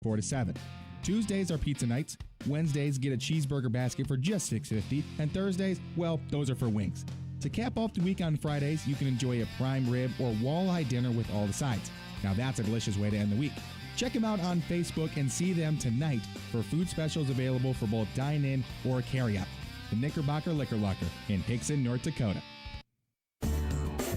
4 to 7. Tuesdays are pizza nights. Wednesdays get a cheeseburger basket for just $6.50. And Thursdays, well, those are for wings. To cap off the week on Fridays, you can enjoy a prime rib or walleye dinner with all the sides. Now that's a delicious way to end the week. Check them out on Facebook and see them tonight for food specials available for both dine-in or carry-out. The Knickerbocker Liquor Locker in Hixson, North Dakota.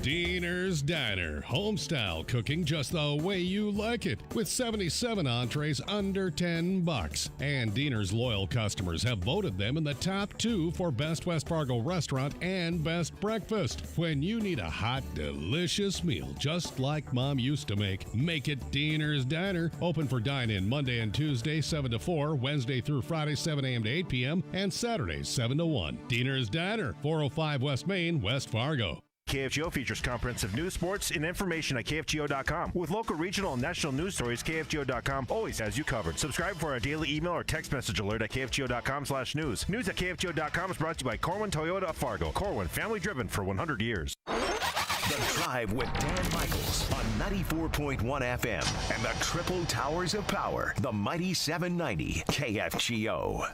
Diener's Diner. Homestyle cooking just the way you like it. With 77 entrees under $10. And Diener's loyal customers have voted them in the top 2 for Best West Fargo Restaurant and Best Breakfast. When you need a hot, delicious meal just like Mom used to make it Diener's Diner. Open for dine-in Monday and Tuesday 7 to 4, Wednesday through Friday 7 a.m. to 8 p.m., and Saturdays 7 to 1. Diener's Diner, 405 West Main, West Fargo. KFGO features comprehensive news, sports, and information at KFGO.com. With local, regional, and national news stories, KFGO.com always has you covered. Subscribe for our daily email or text message alert at KFGO.com/news. News at KFGO.com is brought to you by Corwin Toyota of Fargo. Corwin, family driven for 100 years. The Drive with Dan Michaels on 94.1 FM and the Triple Towers of Power, the mighty 790 KFGO.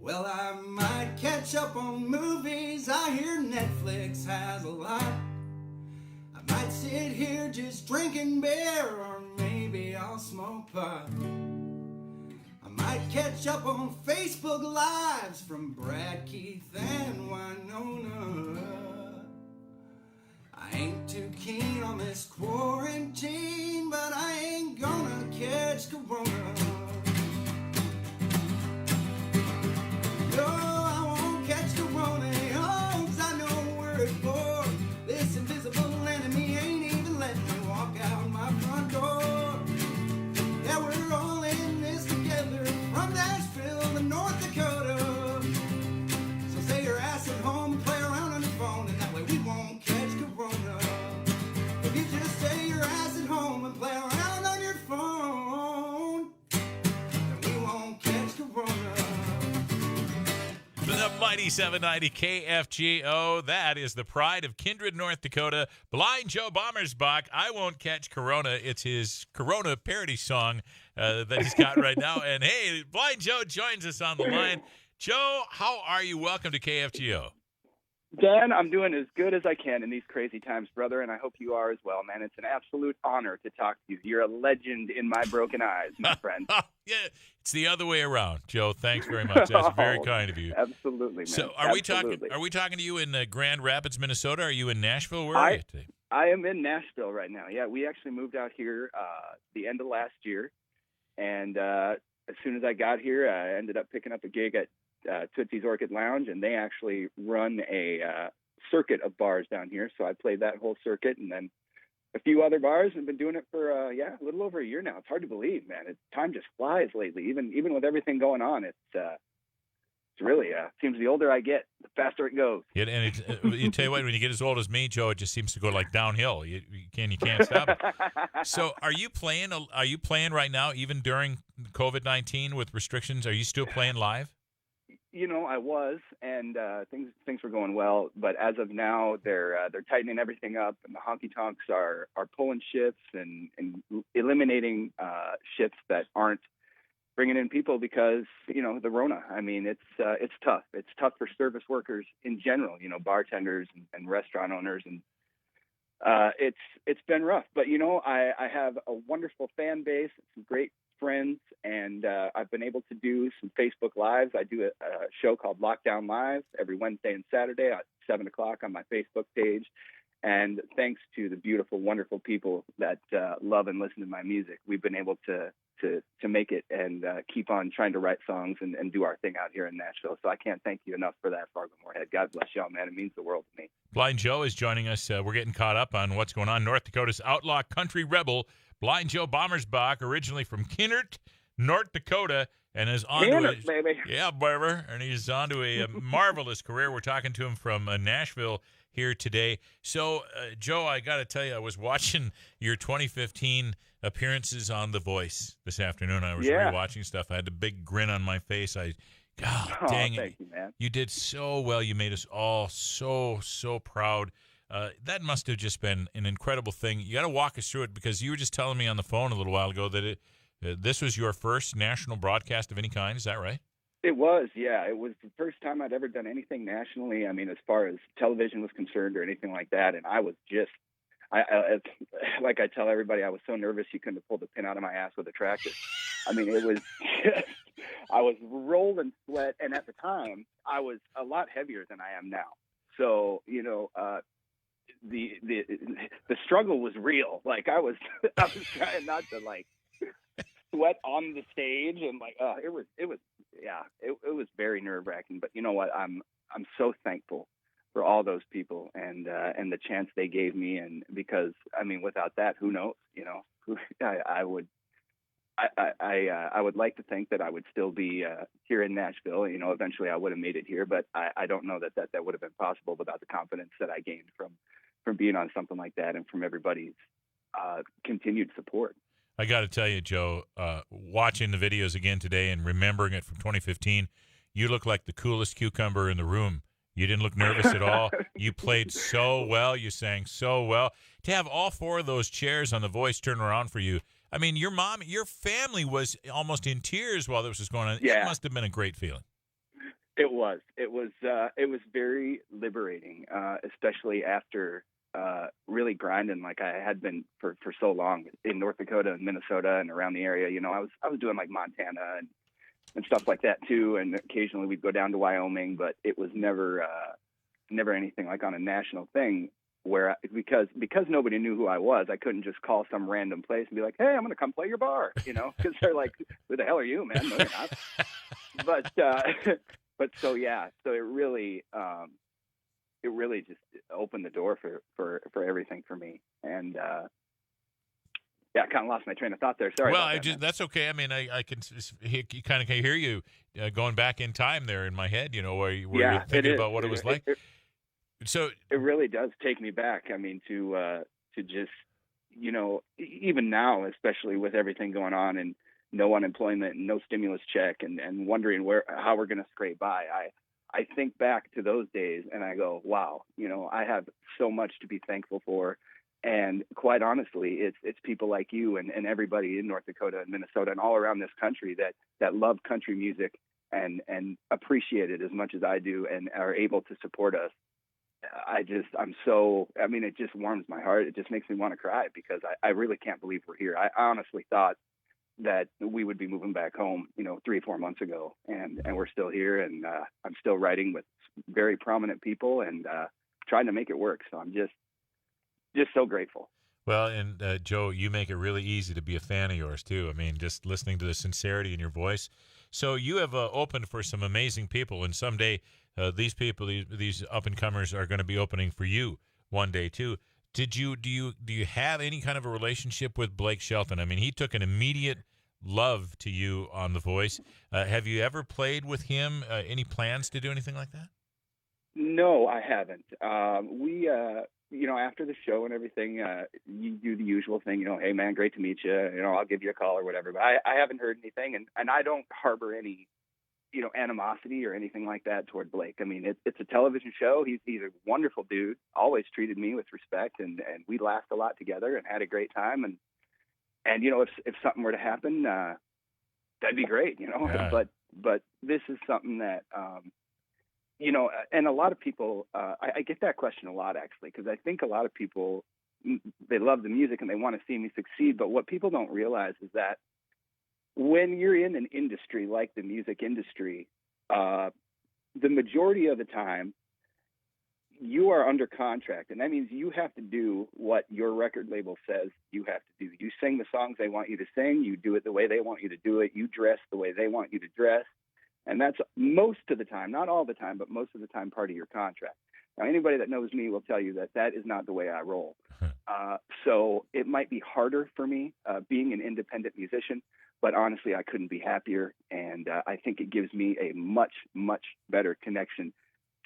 Well, I might catch up on movies. I hear Netflix has a lot. I might sit here just drinking beer, or maybe I'll smoke pot. I might catch up on Facebook Lives from Brad, Keith, and Winona. I ain't too keen on this quarantine, but I ain't gonna catch corona. No, I won't catch corona, oh, 'cause I know where it's for. This invisible enemy ain't even letting me walk out my front door. Yeah, we're all in this together, from Nashville to North Dakota. So stay your ass at home and play around on your phone, and that way we won't catch corona. If you just stay your ass at home and play around on your phone, then we won't catch corona. The mighty 790 KFGO. That is the pride of Kindred, North Dakota. Blind Joe Bommersbach. I won't catch corona. It's his corona parody song that he's got right now. And hey, Blind Joe joins us on the line. Joe, how are you? Welcome to KFGO. Dan, I'm doing as good as I can in these crazy times, brother, and I hope you are as well, man. It's an absolute honor to talk to you. You're a legend in my broken eyes, my friend. Yeah, it's the other way around, Joe. Thanks very much. That's very kind of you. Absolutely, man. So, are we talking to you in Grand Rapids, Minnesota? Are you in Nashville? Where are you today? I am in Nashville right now. Yeah, we actually moved out here the end of last year, and as soon as I got here, I ended up picking up a gig at Tootsie's Orchid Lounge, and they actually run a circuit of bars down here. So I played that whole circuit, and then a few other bars, and been doing it for a little over a year now. It's hard to believe, man. Time just flies lately. Even with everything going on, it's really seems the older I get, the faster it goes. Yeah, and you tell you what, when you get as old as me, Joe, it just seems to go like downhill. You can't stop it. So, are you playing right now, even during COVID-19 with restrictions? Are you still playing live? You know, I was, and things were going well, but as of now, they're tightening everything up, and the honky tonks are pulling shifts and eliminating shifts that aren't bringing in people because the Rona. I mean, it's tough. It's tough for service workers in general. Bartenders and restaurant owners, and it's been rough. But I have a wonderful fan base, some great friends, and I've been able to do some Facebook Lives. I do a show called Lockdown Live every Wednesday and Saturday at 7 o'clock on my Facebook page. And thanks to the beautiful, wonderful people that love and listen to my music, we've been able to make it and keep on trying to write songs and do our thing out here in Nashville. So I can't thank you enough for that, Fargo-Moorhead. God bless y'all, man. It means the world to me. Blind Joe is joining us. We're getting caught up on what's going on. North Dakota's outlaw country rebel, Blind Joe Bommersbach, originally from Kinnert, North Dakota, and is on to baby. Yeah, baby. And he's on to a marvelous career. We're talking to him from Nashville here today. So, Joe, I got to tell you, I was watching your 2015 appearances on The Voice this afternoon. I was rewatching stuff. I had a big grin on my face. God dang it. Thank you, man. You did so well. You made us all so proud That must have just been an incredible thing. You got to walk us through it, because you were just telling me on the phone a little while ago that this was your first national broadcast of any kind. Is that right? It was, yeah. It was the first time I'd ever done anything nationally. I mean, as far as television was concerned or anything like that. And I was just, like I tell everybody, I was so nervous you couldn't have pulled the pin out of my ass with a tractor. I mean, it was just, I was rolling sweat. And at the time, I was a lot heavier than I am now. So, the struggle was real. Like I was trying not to like sweat on the stage, and like, it was very nerve wracking. But you know what? I'm so thankful for all those people and the chance they gave me. And because, I mean, without that, who knows, I would like to think that I would still be here in Nashville. Eventually I would have made it here, but I don't know that would have been possible without the confidence that I gained from being on something like that and from everybody's continued support. I got to tell you, Joe, watching the videos again today and remembering it from 2015, you look like the coolest cucumber in the room. You didn't look nervous at all. You played so well. You sang so well. To have all four of those chairs on The Voice turn around for you, I mean, your family was almost in tears while this was going on. Yeah. It must have been a great feeling. It was very liberating, especially after really grinding like I had been for so long in North Dakota and Minnesota and around the area. I was doing like Montana and stuff like that too, and occasionally we'd go down to Wyoming, but it was never anything like on a national thing where because nobody knew who I was, I couldn't just call some random place and be like, hey, I'm going to come play your bar, because they're like, who the hell are you, man? No, you're not. But so it really just opened the door for everything for me. And I kind of lost my train of thought there. Sorry. Well, that's okay. I mean, I can kind of hear you going back in time there in my head, where you're thinking about what it was like. So it really does take me back. I mean, to just, even now, especially with everything going on and no unemployment and no stimulus check and wondering how we're going to scrape by. I think back to those days and I go, wow, I have so much to be thankful for. And quite honestly, it's people like you and everybody in North Dakota and Minnesota and all around this country that love country music and appreciate it as much as I do and are able to support us. It just warms my heart. It just makes me want to cry because I really can't believe we're here. I honestly thought that we would be moving back home, 3-4 months ago, and we're still here, and I'm still writing with very prominent people and trying to make it work. So I'm just so grateful. Well, and Joe, you make it really easy to be a fan of yours too. I mean, just listening to the sincerity in your voice. So you have opened for some amazing people, and someday these people, these up and comers, are going to be opening for you one day too. Do you have any kind of a relationship with Blake Shelton? I mean, he took an immediate love to you on The Voice. Have you ever played with him? Any plans to do anything like that? No, I haven't. We, after the show and everything, you do the usual thing, hey man, great to meet you. I'll give you a call or whatever. But I haven't heard anything, and I don't harbor any, animosity or anything like that toward Blake. I mean, it's a television show. He's a wonderful dude. Always treated me with respect, and we laughed a lot together and had a great time. And if something were to happen, that'd be great. Yeah. But this is something that. And a lot of people, I get that question a lot, actually, because I think a lot of people, they love the music and they want to see me succeed. But what people don't realize is that when you're in an industry like the music industry, the majority of the time you are under contract. And that means you have to do what your record label says you have to do. You sing the songs they want you to sing. You do it the way they want you to do it. You dress the way they want you to dress. And that's most of the time, not all the time, but most of the time part of your contract. Now, anybody that knows me will tell you that is not the way I roll. So it might be harder for me being an independent musician, but honestly, I couldn't be happier. And I think it gives me a much, much better connection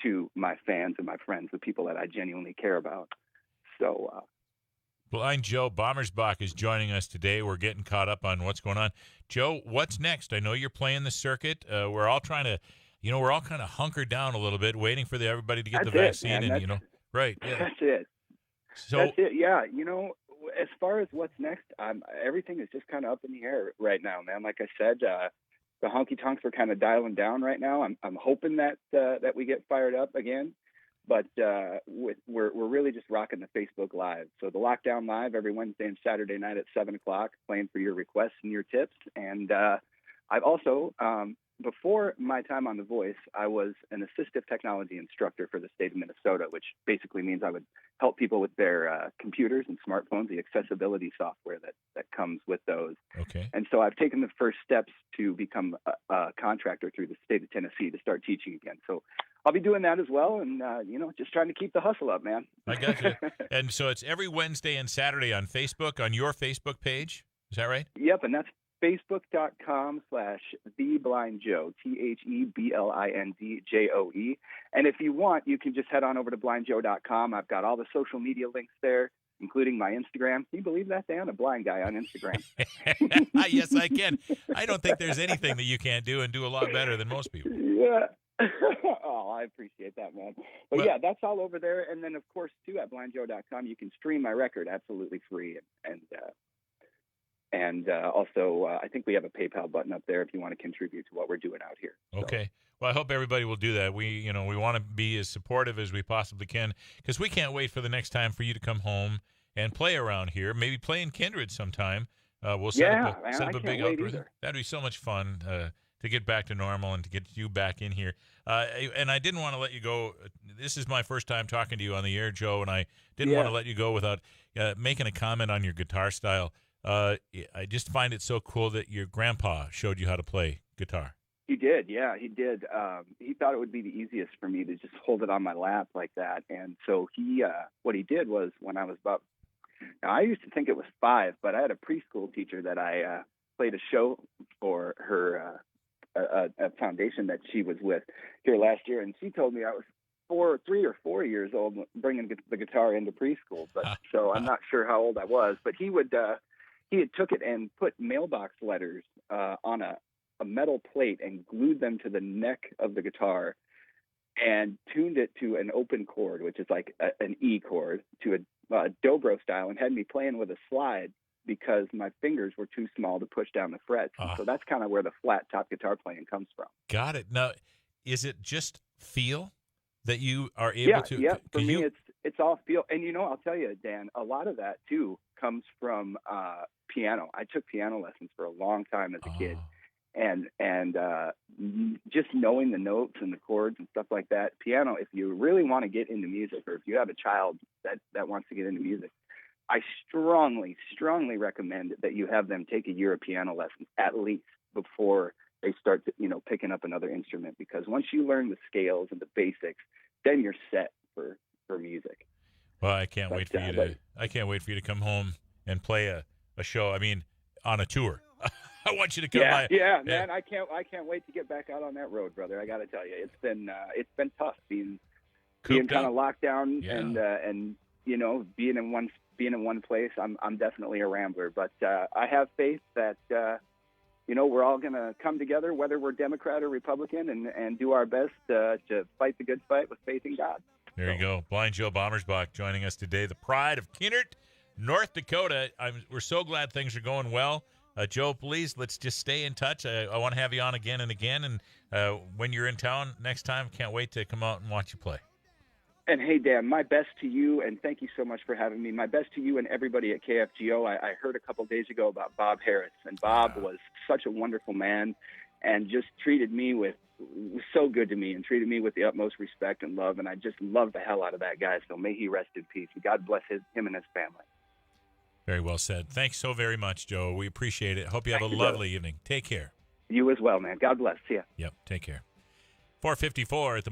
to my fans and my friends, the people that I genuinely care about. So, Blind Joe Bommersbach is joining us today. We're getting caught up on what's going on. Joe, what's next? I know you're playing the circuit. We're all trying to, we're all kind of hunkered down a little bit, waiting for everybody to get the vaccine. Man. Right. Yeah. That's it. So That's it. Yeah. As far as what's next, everything is just kind of up in the air right now, man. Like I said, the honky tonks are kind of dialing down right now. I'm hoping that we get fired up again, but we're really just rocking the Facebook Live. So the Lockdown Live every Wednesday and Saturday night at 7:00, playing for your requests and your tips. And I've also before my time on The Voice, I was an assistive technology instructor for the state of Minnesota, which basically means I would help people with their computers and smartphones, the accessibility software that comes with those. Okay. And so I've taken the first steps to become a contractor through the state of Tennessee to start teaching again. So I'll be doing that as well, and just trying to keep the hustle up, man. I got you. And so it's every Wednesday and Saturday on Facebook, on your Facebook page. Is that right? Yep, and that's Facebook.com/TheBlindJoe, TheBlindJoe. And if you want, you can just head on over to blindjoe.com. I've got all the social media links there, including my Instagram. Can you believe that, Dan? A blind guy on Instagram. Yes, I can. I don't think there's anything that you can't do and do a lot better than most people. Yeah. Oh, I appreciate that, man. But yeah, that's all over there. And then, of course, too, at blindjoe.com, you can stream my record absolutely free. And also, I think we have a PayPal button up there if you want to contribute to what we're doing out here. Okay. Well, I hope everybody will do that. We want to be as supportive as we possibly can, because we can't wait for the next time for you to come home and play around here. Maybe play in Kindred sometime. We'll set up a big outdoor. That'd be so much fun to get back to normal and to get you back in here. And I didn't want to let you go. This is my first time talking to you on the air, Joe, and I didn't want to let you go without making a comment on your guitar style. I just find it so cool that your grandpa showed you how to play guitar. He did, yeah, he did. He thought it would be the easiest for me to just hold it on my lap like that. And so what he did was, when I was now I used to think it was 5, but I had a preschool teacher that I played a show for her, a foundation that she was with here last year, and she told me I was 3 or 4 years old bringing the guitar into preschool. But so I'm not sure how old I was, but he had took it and put mailbox letters on a metal plate and glued them to the neck of the guitar and tuned it to an open chord, which is like an E chord, to a dobro style, and had me playing with a slide because my fingers were too small to push down the frets. So that's kind of where the flat top guitar playing comes from. Got it. Now, is it just feel that you are able to? Yeah, for me, it's all feel. And, I'll tell you, Dan, a lot of that, too, comes from piano. I took piano lessons for a long time as a kid. And just knowing the notes and the chords and stuff like that, piano, if you really want to get into music, or if you have a child that wants to get into music, I strongly, strongly recommend that you have them take a year of piano lessons at least before they start to, picking up another instrument, because once you learn the scales and the basics, then you're set for music. Well, I can't wait for you to come home and play a show. I mean, on a tour. I want you to come by. Yeah, man. I can't wait to get back out on that road, brother. I got to tell you, it's been tough being kind of locked down and being in one place. I'm definitely a rambler, but I have faith that we're all going to come together, whether we're Democrat or Republican, and do our best to fight the good fight with faith in God. There you go. Blind Joe Bommersbach joining us today, the pride of Kinnert, North Dakota. We're so glad things are going well. Joe, please, let's just stay in touch. I want to have you on again and again. And when you're in town next time, can't wait to come out and watch you play. And hey, Dan, my best to you, and thank you so much for having me. My best to you and everybody at KFGO. I heard a couple days ago about Bob Harris, and Bob was such a wonderful man and just was so good to me and treated me with the utmost respect and love. And I just love the hell out of that guy. So may he rest in peace. God bless him and his family. Very well said. Thanks so very much, Joe. We appreciate it. Hope you have a lovely evening. Take care. You as well, man. God bless. See ya. Yep. Take care. 4:54 at the